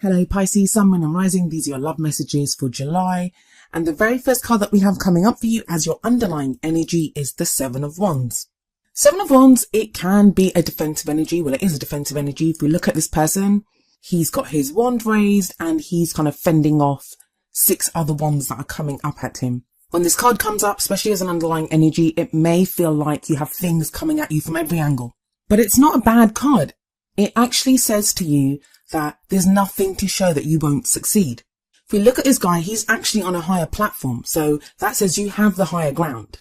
Hello Pisces, Sun, Moon and Rising. These are your love messages for July. And the very first card that we have coming up for you as your underlying energy is the Seven of Wands. Seven of Wands, it can be a defensive energy. Well, it is a defensive energy. If we look at this person, he's got his wand raised and he's kind of fending off 6 other wands that are coming up at him. When this card comes up, especially as an underlying energy, it may feel like you have things coming at you from every angle. But it's not a bad card. It actually says to you that there's nothing to show that you won't succeed. If we look at this guy, he's actually on a higher platform. So that says you have the higher ground.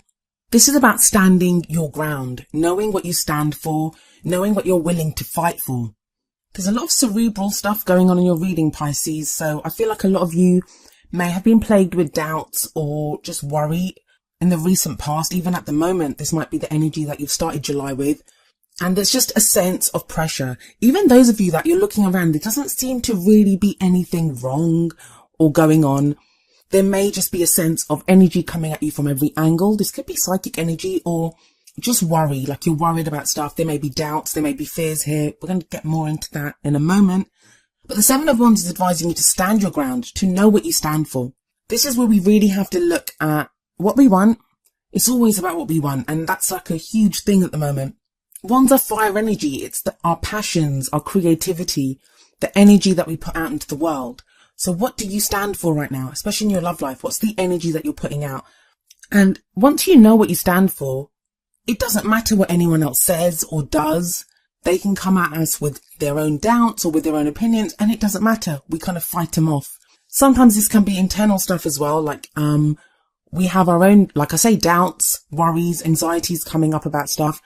This is about standing your ground, knowing what you stand for, knowing what you're willing to fight for. There's a lot of cerebral stuff going on in your reading, Pisces. So I feel like a lot of you may have been plagued with doubts or just worry in the recent past. Even at the moment, this might be the energy that you've started July with. And there's just a sense of pressure. Even those of you that you're looking around, there doesn't seem to really be anything wrong or going on. There may just be a sense of energy coming at you from every angle. This could be psychic energy or just worry, like you're worried about stuff. There may be doubts, there may be fears here. We're going to get more into that in a moment. But the Seven of Wands is advising you to stand your ground, to know what you stand for. This is where we really have to look at what we want. It's always about what we want. And that's like a huge thing at the moment. Wands are fire energy. It's our passions, our creativity, the energy that we put out into the world. So what do you stand for right now, especially in your love life? What's the energy that you're putting out? And once you know what you stand for, it doesn't matter what anyone else says or does. They can come at us with their own doubts or with their own opinions, and it doesn't matter. We kind of fight them off. Sometimes this can be internal stuff as well. Like, we have our own, like I say, doubts, worries, anxieties coming up about stuff.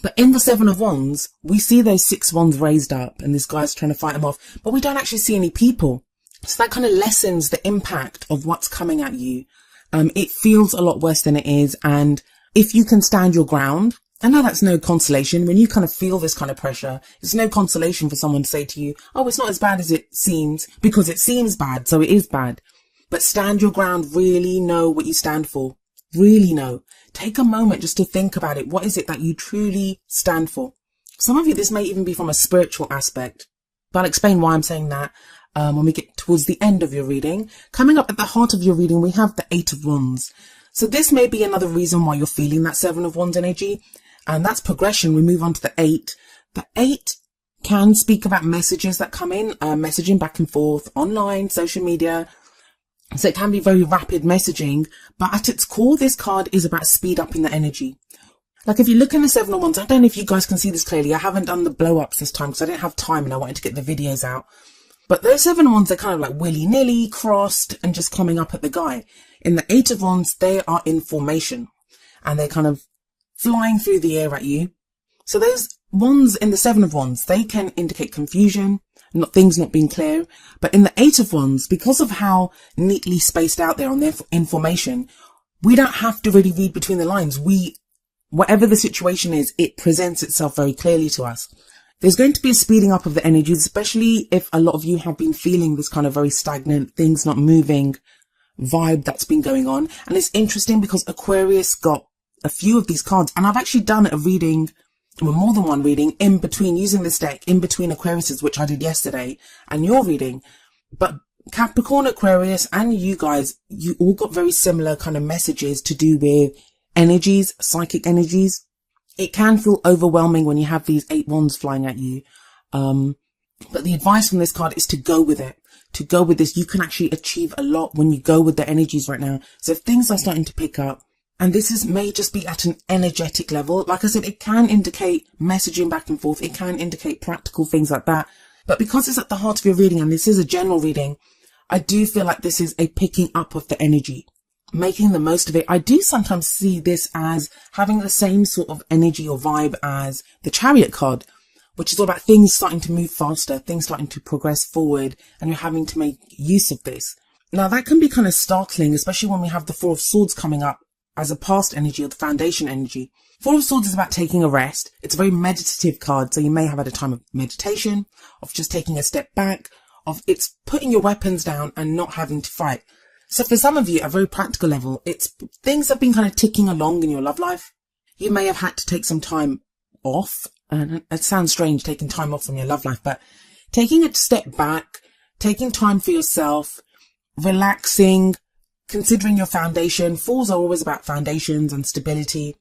But in the Seven of Wands, we see those 6 wands raised up and this guy's trying to fight them off, but we don't actually see any people. So that kind of lessens the impact of what's coming at you. It feels a lot worse than it is. And if you can stand your ground, I know that's no consolation. When you kind of feel this kind of pressure, it's no consolation for someone to say to you, oh, it's not as bad as it seems, because it seems bad. So it is bad. But stand your ground. Really know what you stand for. Really know. Take a moment just to think about it. What is it that you truly stand for? Some of you, this may even be from a spiritual aspect, but I'll explain why I'm saying that when we get towards the end of your reading. Coming up at the heart of your reading, we have the 8 of Wands. So this may be another reason why you're feeling that 7 of Wands energy, and that's progression. We move on to the 8. The 8 can speak about messages that come in, messaging back and forth, online, social media. So it can be very rapid messaging, but at its core, this card is about speed up in the energy. Like if you look in the 7 of Wands, I don't know if you guys can see this clearly. I haven't done the blow ups this time because I didn't have time and I wanted to get the videos out. But those 7 of Wands, they're kind of like willy-nilly, crossed and just coming up at the guy. In the 8 of Wands, they are in formation and they're kind of flying through the air at you. So those wands in the 7 of Wands, they can indicate confusion, things not being clear. But in the 8 of Wands, because of how neatly spaced out they are on their information, we don't have to really read between the lines. Whatever the situation is, it presents itself very clearly to us. There's going to be a speeding up of the energies, especially if a lot of you have been feeling this kind of very stagnant, things not moving vibe that's been going on. And it's interesting because Aquarius got a few of these cards, and I've actually done a reading, well, more than one reading in between, using this deck in between Aquarius's, which I did yesterday, and your reading. But Capricorn, Aquarius, and you guys, you all got very similar kind of messages to do with energies, psychic energies. It can feel overwhelming when you have these 8 wands flying at you. But the advice from this card is to go with it. To go with this, you can actually achieve a lot when you go with the energies right now. So if things are starting to pick up, and this may just be at an energetic level. Like I said, it can indicate messaging back and forth. It can indicate practical things like that. But because it's at the heart of your reading, and this is a general reading, I do feel like this is a picking up of the energy, making the most of it. I do sometimes see this as having the same sort of energy or vibe as the Chariot card, which is all about things starting to move faster, things starting to progress forward, and you're having to make use of this. Now, that can be kind of startling, especially when we have the 4 of Swords coming up as a past energy or the foundation energy. 4 of Swords is about taking a rest. It's a very meditative card, so you may have had a time of meditation, of just taking a step back, of it's putting your weapons down and not having to fight. So for some of you, at a very practical level, it's things have been kind of ticking along in your love life. You may have had to take some time off, and it sounds strange taking time off from your love life, but taking a step back, taking time for yourself, relaxing, considering your foundation. Falls are always about foundations and stability,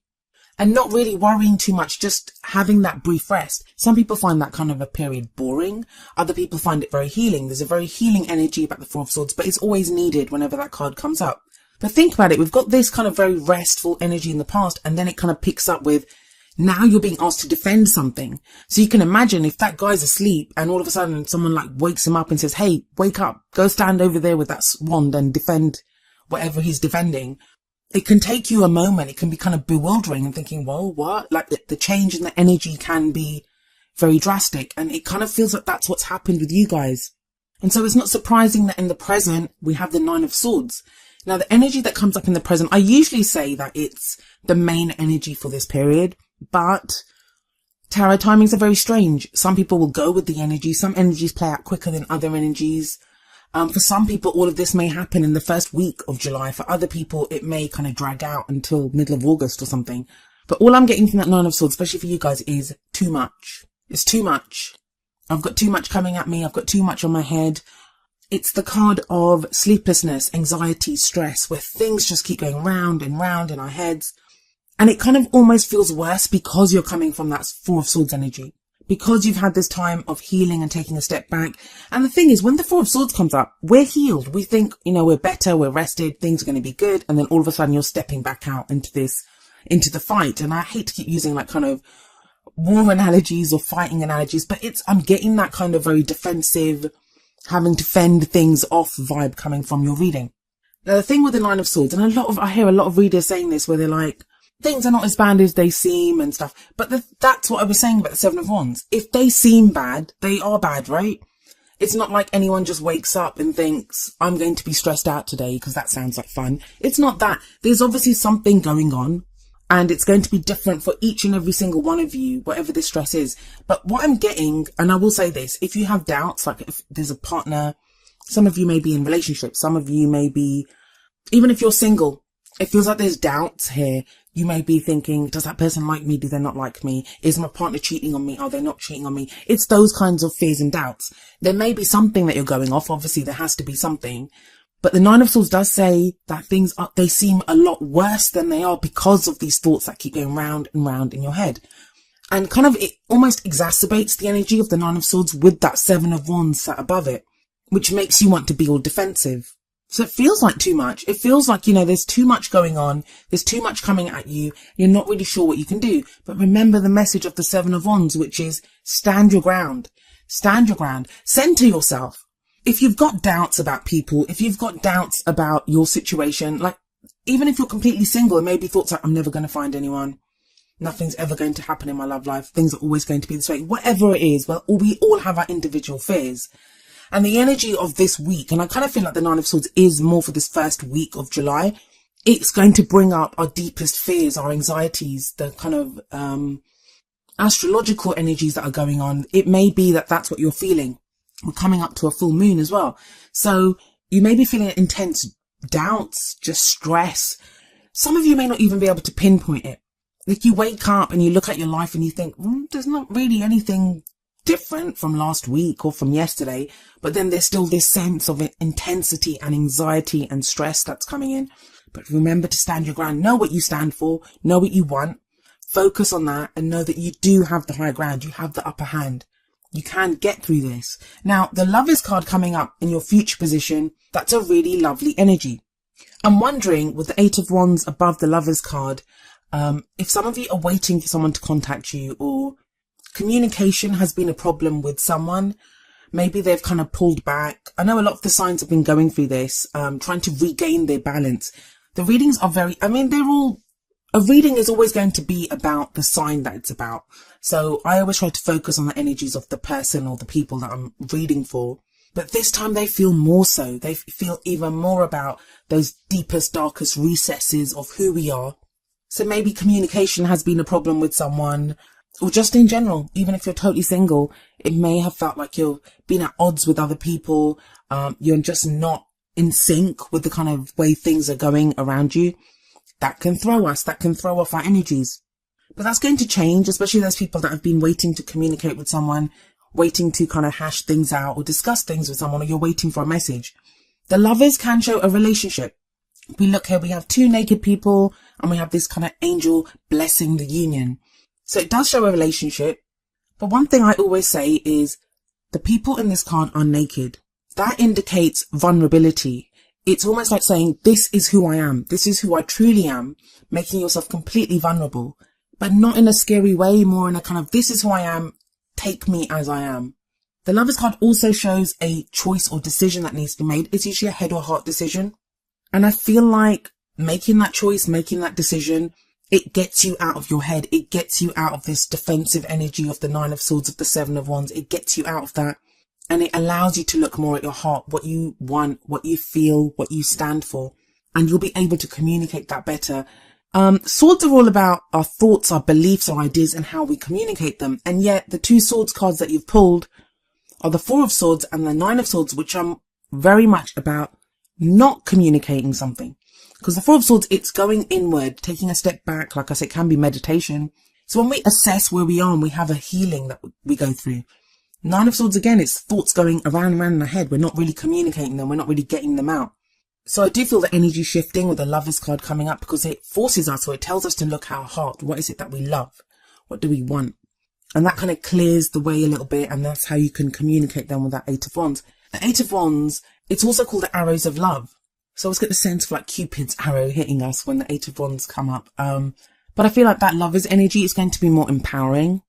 and not really worrying too much, just having that brief rest. Some people find that kind of a period boring. Other people find it very healing. There's a very healing energy about the Four of Swords, but it's always needed whenever that card comes up. But think about it. We've got this kind of very restful energy in the past, and then it kind of picks up with, now you're being asked to defend something. So you can imagine if that guy's asleep and all of a sudden someone like wakes him up and says, hey, wake up, go stand over there with that wand and defend whatever he's defending. It can take you a moment. It can be kind of bewildering and thinking, whoa, what? Like the change in the energy can be very drastic. And it kind of feels like that's what's happened with you guys. And so it's not surprising that in the present, we have the Nine of Swords. Now, the energy that comes up in the present, I usually say that it's the main energy for this period. But tarot timings are very strange. Some people will go with the energy. Some energies play out quicker than other energies. For some people, all of this may happen in the first week of July. For other people, it may kind of drag out until middle of August or something. But all I'm getting from that Nine of Swords, especially for you guys, is too much. It's too much. I've got too much coming at me. I've got too much on my head. It's the card of sleeplessness, anxiety, stress, where things just keep going round and round in our heads. And it kind of almost feels worse because you're coming from that Four of Swords energy. Because you've had this time of healing and taking a step back. And the thing is, when the Four of Swords comes up, we're healed. We think, we're better, we're rested, things are going to be good. And then all of a sudden you're stepping back out into the fight. And I hate to keep using like kind of war analogies or fighting analogies, but I'm getting that kind of very defensive, having to fend things off vibe coming from your reading. Now, the thing with the Nine of Swords, and I hear a lot of readers saying this where they're like, things are not as bad as they seem and stuff. But that's what I was saying about the Seven of Wands. If they seem bad, they are bad, right? It's not like anyone just wakes up and thinks, I'm going to be stressed out today because that sounds like fun. It's not that. There's obviously something going on, and it's going to be different for each and every single one of you, whatever the stress is. But what I'm getting, and I will say this, if you have doubts, like if there's a partner, some of you may be in relationships, some of you may be, even if you're single, it feels like there's doubts here. You may be thinking, does that person like me? Do they not like me? Is my partner cheating on me? Are they not cheating on me? It's those kinds of fears and doubts. There may be something that you're going off. Obviously, there has to be something. But the Nine of Swords does say that they seem a lot worse than they are because of these thoughts that keep going round and round in your head. And kind of it almost exacerbates the energy of the Nine of Swords with that Seven of Wands sat above it, which makes you want to be all defensive. So it feels like too much. It feels like, there's too much going on. There's too much coming at you. You're not really sure what you can do. But remember the message of the Seven of Wands, which is stand your ground. Stand your ground. Center yourself. If you've got doubts about people, if you've got doubts about your situation, like even if you're completely single and maybe thoughts like, I'm never going to find anyone. Nothing's ever going to happen in my love life. Things are always going to be this way. Whatever it is, well, we all have our individual fears. And the energy of this week, and I kind of feel like the Nine of Swords is more for this first week of July. It's going to bring up our deepest fears, our anxieties, the kind of astrological energies that are going on. It may be that that's what you're feeling. We're coming up to a full moon as well. So you may be feeling intense doubts, just stress. Some of you may not even be able to pinpoint it. Like you wake up and you look at your life and you think, there's not really anything different from last week or from yesterday, but then there's still this sense of intensity and anxiety and stress that's coming in. But remember to stand your ground. Know what you stand for. Know what you want. Focus on that and know that you do have the high ground. You have the upper hand. You can get through this. Now, the Lovers card coming up in your future position, that's a really lovely energy. I'm wondering, with the Eight of Wands above the Lovers card, if some of you are waiting for someone to contact you, or communication has been a problem with someone, maybe they've kind of pulled back. I know a lot of the signs have been going through this, trying to regain their balance. The readings are a reading is always going to be about the sign that it's about. So I always try to focus on the energies of the person or the people that I'm reading for. But this time they feel more so. They feel even more about those deepest, darkest recesses of who we are. So maybe communication has been a problem with someone, or just in general, even if you're totally single, it may have felt like you've been at odds with other people. You're just not in sync with the kind of way things are going around you. That can throw off our energies. But that's going to change, especially those people that have been waiting to communicate with someone, waiting to kind of hash things out or discuss things with someone, or you're waiting for a message. The Lovers can show a relationship. We look here, we have two naked people and we have this kind of angel blessing the union. So it does show a relationship. But one thing I always say is the people in this card are naked. That indicates vulnerability. It's almost like saying, this is who I am. This is who I truly am, making yourself completely vulnerable, but not in a scary way, more in a kind of, this is who I am. Take me as I am. The Lovers card also shows a choice or decision that needs to be made. It's usually a head or heart decision. And I feel like making that choice, making that decision, it gets you out of your head. It gets you out of this defensive energy of the Nine of Swords, of the Seven of Wands. It gets you out of that. And it allows you to look more at your heart, what you want, what you feel, what you stand for. And you'll be able to communicate that better. Swords are all about our thoughts, our beliefs, our ideas, and how we communicate them. And yet the two Swords cards that you've pulled are the Four of Swords and the Nine of Swords, which are very much about not communicating something. Because the Four of Swords, it's going inward, taking a step back. Like I said, it can be meditation. So when we assess where we are and we have a healing that we go through. Nine of Swords, again, it's thoughts going around and around in our head. We're not really communicating them. We're not really getting them out. So I do feel the energy shifting with the Lovers card coming up, because it forces us, or it tells us to look at our heart. What is it that we love? What do we want? And that kind of clears the way a little bit. And that's how you can communicate them with that Eight of Wands. The Eight of Wands, it's also called the arrows of love. So I always get the sense of like Cupid's arrow hitting us when the Eight of Wands come up. But I feel like that Lovers energy is going to be more empowering.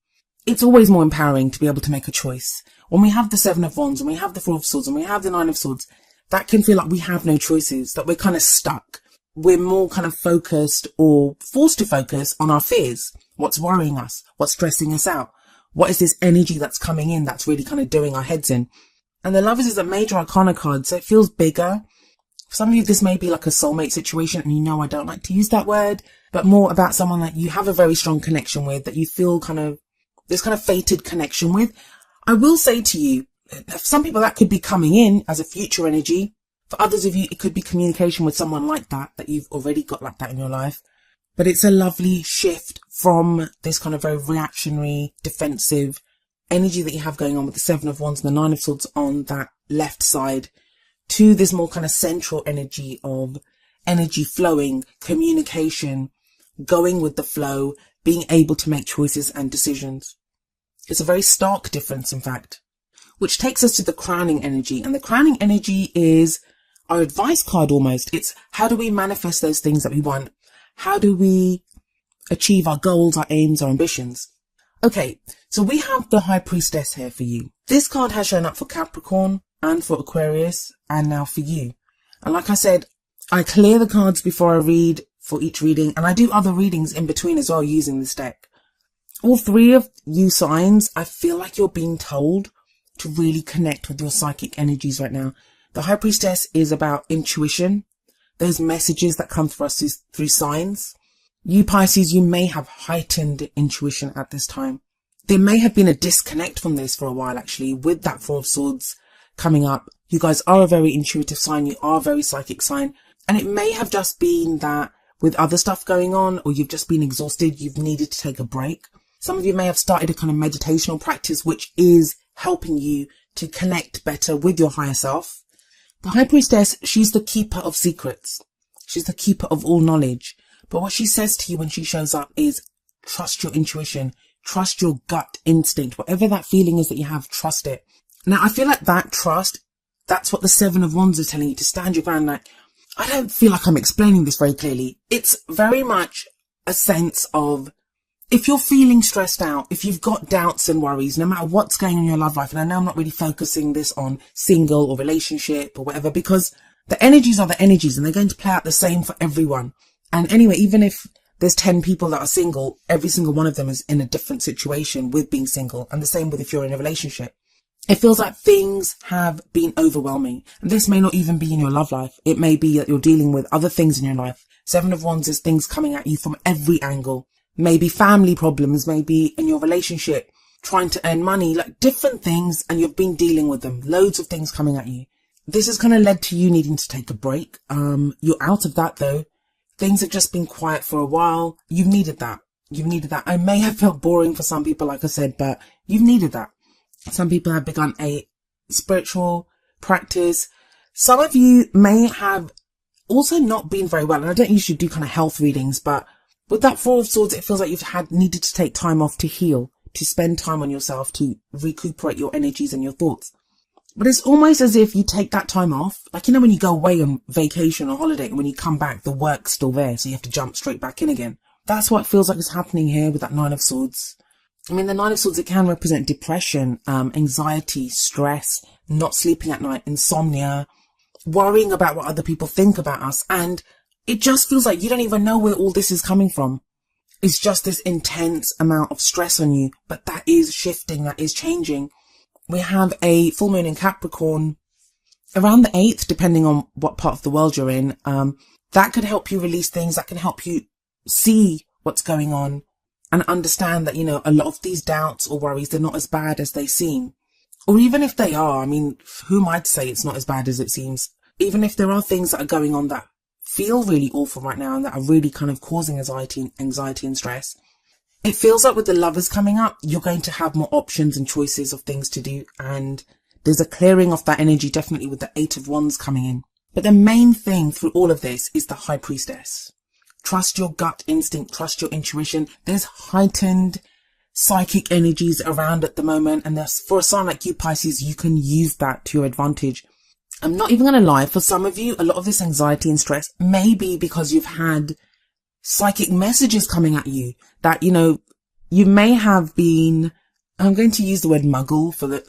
It's always more empowering to be able to make a choice. When we have the Seven of Wands and we have the Four of Swords and we have the Nine of Swords, that can feel like we have no choices, that we're kind of stuck. We're more kind of focused or forced to focus on our fears. What's worrying us? What's stressing us out? What is this energy that's coming in that's really kind of doing our heads in? And the Lovers is a major arcana card, so it feels bigger. For some of you, this may be like a soulmate situation, and you know I don't like to use that word, but more about someone that you have a very strong connection with, that you feel kind of this kind of fated connection with. I will say to you, for some people that could be coming in as a future energy. For others of you, it could be communication with someone like that you've already got like that in your life. But it's a lovely shift from this kind of very reactionary, defensive energy that you have going on with the Seven of Wands and the Nine of Swords on that left side, to this more kind of central energy of energy flowing, communication, going with the flow, being able to make choices and decisions. It's a very stark difference, in fact, which takes us to the crowning energy. And the crowning energy is our advice card almost. It's how do we manifest those things that we want? How do we achieve our goals, our aims, our ambitions? Okay, so we have the High Priestess here for you. This card has shown up for Capricorn and for Aquarius, and now for you. And like I said, I clear the cards before I read for each reading, and I do other readings in between as well using this deck. All three of you signs, I feel like you're being told to really connect with your psychic energies right now. The High Priestess is about intuition, those messages that come through us through signs. You Pisces, you may have heightened intuition at this time. There may have been a disconnect from this for a while, actually, with that Four of Swords coming up. You guys are a very intuitive sign. You are a very psychic sign. And it may have just been that with other stuff going on, or you've just been exhausted, you've needed to take a break. Some of you may have started a kind of meditational practice, which is helping you to connect better with your higher self. The High Priestess, she's the keeper of secrets. She's the keeper of all knowledge. But what she says to you when she shows up is trust your intuition, trust your gut instinct, whatever that feeling is that you have, trust it. Now, I feel like that trust, that's what the Seven of Wands is telling you, to stand your ground. Like, I don't feel like I'm explaining this very clearly. It's very much a sense of, if you're feeling stressed out, if you've got doubts and worries, no matter what's going on in your love life, and I know I'm not really focusing this on single or relationship or whatever, because the energies are the energies and they're going to play out the same for everyone. And anyway, even if there's 10 people that are single, every single one of them is in a different situation with being single. And the same with if you're in a relationship. It feels like things have been overwhelming. And this may not even be in your love life. It may be that you're dealing with other things in your life. Seven of Wands is things coming at you from every angle. Maybe family problems, maybe in your relationship, trying to earn money, like different things, and you've been dealing with them. Loads of things coming at you. This has kind of led to you needing to take a break. You're out of that though. Things have just been quiet for a while. You've needed that. You've needed that. I may have felt boring for some people, like I said, but you've needed that. Some people have begun a spiritual practice. Some of you may have also not been very well. And I don't usually do kind of health readings, but with that Four of Swords, it feels like you've needed to take time off to heal, to spend time on yourself, to recuperate your energies and your thoughts. But it's almost as if you take that time off, like, you know, when you go away on vacation or holiday, and when you come back, the work's still there, so you have to jump straight back in again. That's what it feels like is happening here with that Nine of Swords. I mean, the Nine of Swords, it can represent depression, anxiety, stress, not sleeping at night, insomnia, worrying about what other people think about us. And it just feels like you don't even know where all this is coming from. It's just this intense amount of stress on you, but that is shifting, that is changing. We have a full moon in Capricorn around the 8th, depending on what part of the world you're in. That could help you release things, that can help you see what's going on and understand that, you know, a lot of these doubts or worries, they're not as bad as they seem. Or even if they are, I mean, who might say it's not as bad as it seems? Even if there are things that are going on that feel really awful right now and that are really kind of causing anxiety and stress, it feels like with the Lovers coming up, you're going to have more options and choices of things to do. And there's a clearing of that energy, definitely with the Eight of Wands coming in. But the main thing through all of this is the High Priestess. Trust your gut instinct, trust your intuition. There's heightened psychic energies around at the moment. And for a sign like you, Pisces, you can use that to your advantage. I'm not even going to lie, for some of you, a lot of this anxiety and stress may be because you've had psychic messages coming at you that, you know, you may have been, I'm going to use the word muggle for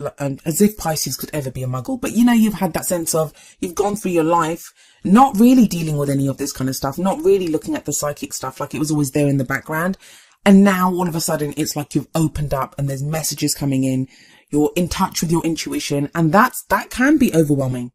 as if Pisces could ever be a muggle, but you know, you've had that sense of, you've gone through your life not really dealing with any of this kind of stuff, not really looking at the psychic stuff, like it was always there in the background. And now all of a sudden it's like you've opened up and there's messages coming in, you're in touch with your intuition, and that can be overwhelming.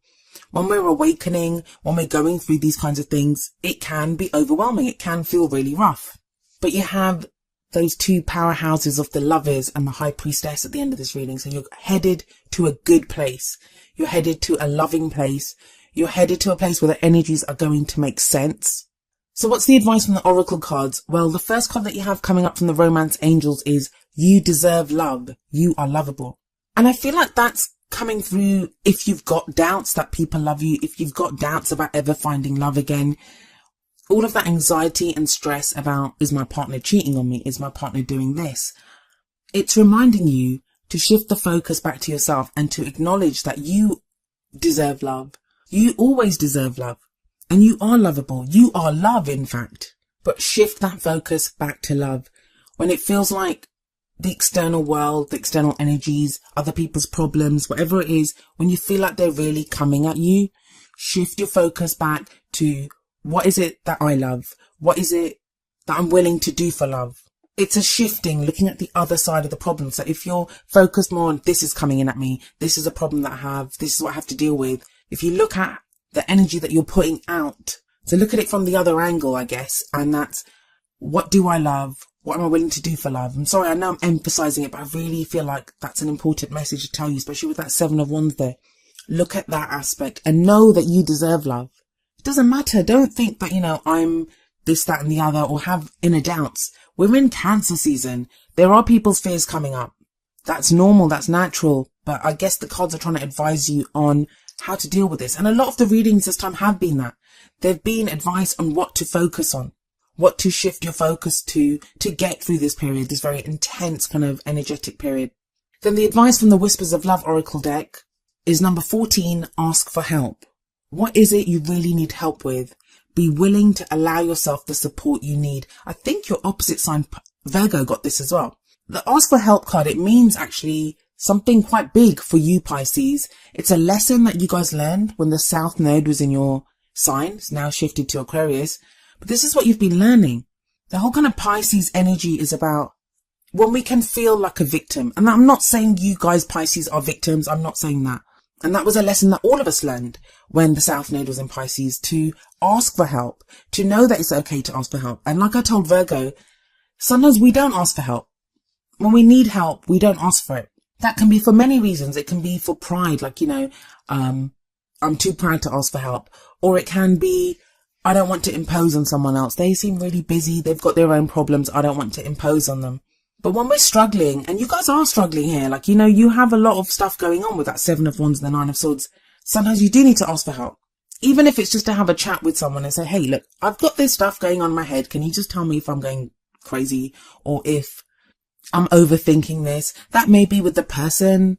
When we're awakening, when we're going through these kinds of things, it can be overwhelming. It can feel really rough. But you have those two powerhouses of the Lovers and the High Priestess at the end of this reading. So you're headed to a good place. You're headed to a loving place. You're headed to a place where the energies are going to make sense. So what's the advice from the Oracle cards? Well, the first card that you have coming up from the Romance Angels is, you deserve love. You are lovable. And I feel like that's coming through if you've got doubts that people love you, if you've got doubts about ever finding love again, all of that anxiety and stress about, is my partner cheating on me? Is my partner doing this? It's reminding you to shift the focus back to yourself and to acknowledge that you deserve love. You always deserve love, and you are lovable. You are love, in fact, but shift that focus back to love. When it feels like the external world, the external energies, other people's problems, whatever it is, when you feel like they're really coming at you, shift your focus back to, what is it that I love? What is it that I'm willing to do for love? It's a shifting, looking at the other side of the problem. So if you're focused more on, this is coming in at me, this is a problem that I have, this is what I have to deal with. If you look at the energy that you're putting out, so look at it from the other angle, I guess, and that's, what do I love? What am I willing to do for love? I'm sorry, I know I'm emphasizing it, but I really feel like that's an important message to tell you, especially with that Seven of Wands there. Look at that aspect and know that you deserve love. It doesn't matter. Don't think that, you know, I'm this, that and the other, or have inner doubts. We're in Cancer season. There are people's fears coming up. That's normal. That's natural. But I guess the cards are trying to advise you on how to deal with this. And a lot of the readings this time have been that. There've been advice on what to focus on, what to shift your focus to get through this period, this very intense kind of energetic period. Then the advice from the Whispers of Love Oracle deck is number 14, ask for help. What is it you really need help with? Be willing to allow yourself the support you need. I think your opposite sign, Virgo, got this as well. The ask for help card, it means actually something quite big for you, Pisces. It's a lesson that you guys learned when the South Node was in your sign. It's now shifted to Aquarius. But this is what you've been learning. The whole kind of Pisces energy is about when we can feel like a victim. And I'm not saying you guys, Pisces, are victims. I'm not saying that. And that was a lesson that all of us learned when the South Node was in Pisces, to ask for help, to know that it's okay to ask for help. And like I told Virgo, sometimes we don't ask for help. When we need help, we don't ask for it. That can be for many reasons. It can be for pride, like, you know, I'm too proud to ask for help. Or it can be, I don't want to impose on someone else. They seem really busy. They've got their own problems. I don't want to impose on them. But when we're struggling, and you guys are struggling here, like, you know, you have a lot of stuff going on with that Seven of Wands and the Nine of Swords. Sometimes you do need to ask for help. Even if it's just to have a chat with someone and say, hey, look, I've got this stuff going on in my head. Can you just tell me if I'm going crazy or if I'm overthinking this? That may be with the person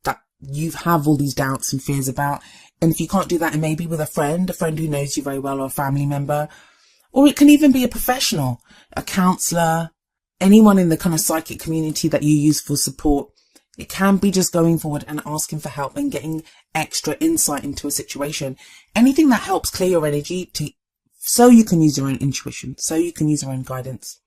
that you have all these doubts and fears about. And if you can't do that, it may be with a friend who knows you very well, or a family member. Or it can even be a professional, a counsellor, anyone in the kind of psychic community that you use for support. It can be just going forward and asking for help and getting extra insight into a situation. Anything that helps clear your energy so you can use your own intuition, so you can use your own guidance.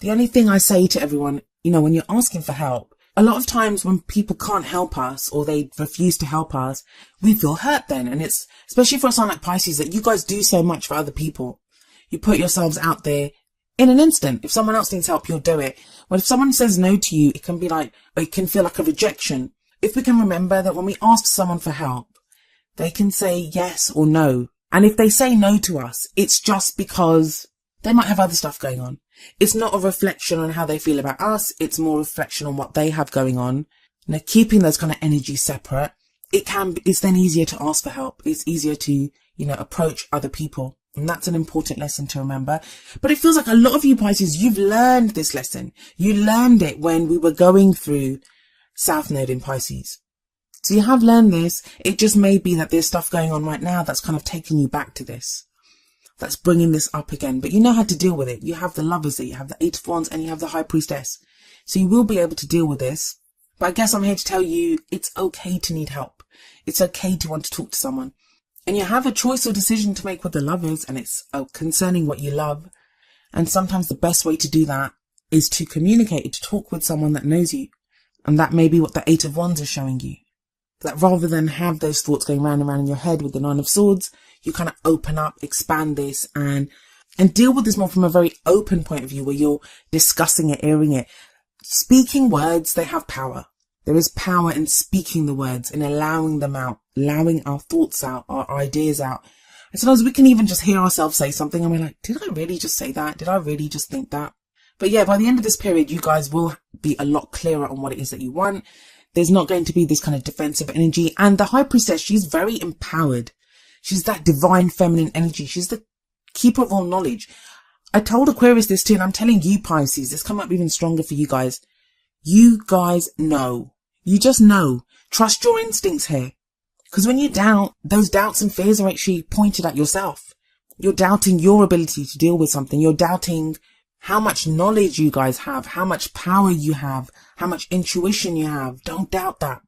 The only thing I say to everyone, you know, when you're asking for help, a lot of times when people can't help us or they refuse to help us, we feel hurt then. And it's, especially for a sign like Pisces, that you guys do so much for other people. You put yourselves out there in an instant. If someone else needs help, you'll do it. But if someone says no to you, it can be like, or it can feel like a rejection. If we can remember that when we ask someone for help, they can say yes or no. And if they say no to us, it's just because they might have other stuff going on. It's not a reflection on how they feel about us. It's more a reflection on what they have going on. You know, keeping those kind of energies separate, it's then easier to ask for help. It's easier to, you know, approach other people. And that's an important lesson to remember. But it feels like a lot of you Pisces, you've learned this lesson. You learned it when we were going through South Node in Pisces. So you have learned this. It just may be that there's stuff going on right now that's kind of taking you back to this. That's bringing this up again. But you know how to deal with it. You have the Lovers there, you have the Eight of Wands, and you have the High Priestess. So you will be able to deal with this. But I guess I'm here to tell you it's okay to need help. It's okay to want to talk to someone. And you have a choice or decision to make with the Lovers, and it's concerning what you love. And sometimes the best way to do that is to communicate, to talk with someone that knows you. And that may be what the Eight of Wands is showing you. That rather than have those thoughts going round and round in your head with the Nine of Swords, you kind of open up, expand this, and deal with this more from a very open point of view, where you're discussing it, airing it. Speaking words, they have power. There is power in speaking the words and allowing them out, allowing our thoughts out, our ideas out. And sometimes we can even just hear ourselves say something and we're like, did I really just say that? Did I really just think that? But yeah, by the end of this period, you guys will be a lot clearer on what it is that you want. There's not going to be this kind of defensive energy. And the High Priestess, she's very empowered. She's that divine feminine energy. She's the keeper of all knowledge. I told Aquarius this too, and I'm telling you Pisces, it's come up even stronger for you guys. You guys know. You just know. Trust your instincts here. Because when you doubt, those doubts and fears are actually pointed at yourself. You're doubting your ability to deal with something. You're doubting how much knowledge you guys have, how much power you have, how much intuition you have. Don't doubt that.